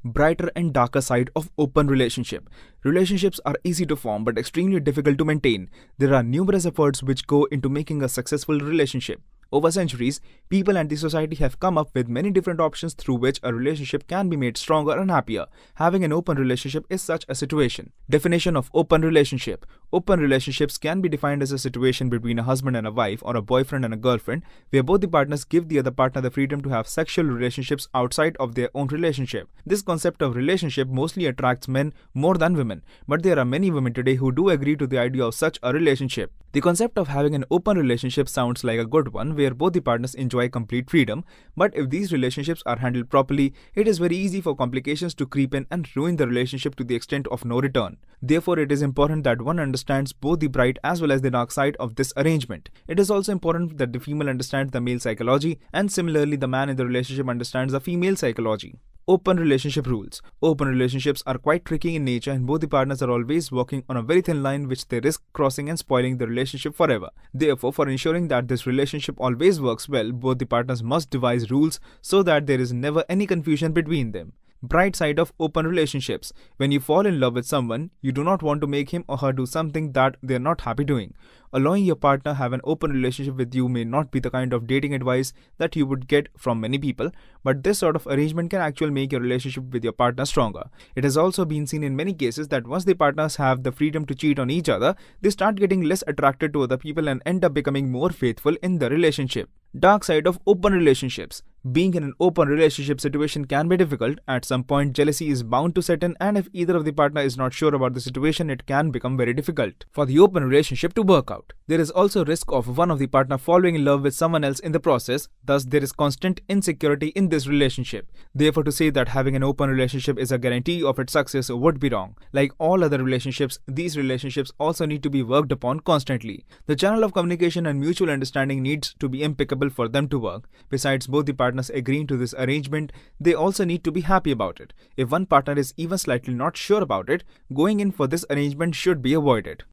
Brighter and darker side of open relationship. Relationships are easy to form but extremely difficult to maintain. There are numerous efforts which go into making a successful relationship. Over centuries, people and the society have come up with many different options through which a relationship can be made stronger and happier. Having an open relationship is such a situation. Definition of open relationship. Open relationships can be defined as a situation between a husband and a wife or a boyfriend and a girlfriend where both the partners give the other partner the freedom to have sexual relationships outside of their own relationship. This concept of relationship mostly attracts men more than women, but there are many women today who do agree to the idea of such a relationship. The concept of having an open relationship sounds like a good one where both the partners enjoy complete freedom, but if these relationships are handled properly, it is very easy for complications to creep in and ruin the relationship to the extent of no return. Therefore, it is important that one understands both the bright as well as the dark side of this arrangement. It is also important that the female understands the male psychology, and similarly the man in the relationship understands the female psychology. Open relationship rules. Open relationships are quite tricky in nature and both the partners are always walking on a very thin line which they risk crossing and spoiling the relationship forever. Therefore, for ensuring that this relationship always works well, both the partners must devise rules so that there is never any confusion between them. Bright side of open relationships. When you fall in love with someone, you do not want to make him or her do something that they are not happy doing. Allowing your partner have an open relationship with you may not be the kind of dating advice that you would get from many people, but this sort of arrangement can actually make your relationship with your partner stronger. It has also been seen in many cases that once the partners have the freedom to cheat on each other, they start getting less attracted to other people and end up becoming more faithful in the relationship. Dark side of open relationships. Being in an open relationship situation can be difficult. At some point, jealousy is bound to set in, and if either of the partner is not sure about the situation, it can become very difficult for the open relationship to work out. There is also risk of one of the partner falling in love with someone else in the process, thus there is constant insecurity in this relationship. Therefore, to say that having an open relationship is a guarantee of its success would be wrong. Like all other relationships, these relationships also need to be worked upon constantly. The channel of communication and mutual understanding needs to be impeccable for them to work. Besides both the partners agreeing to this arrangement, they also need to be happy about it. If one partner is even slightly not sure about it, going in for this arrangement should be avoided.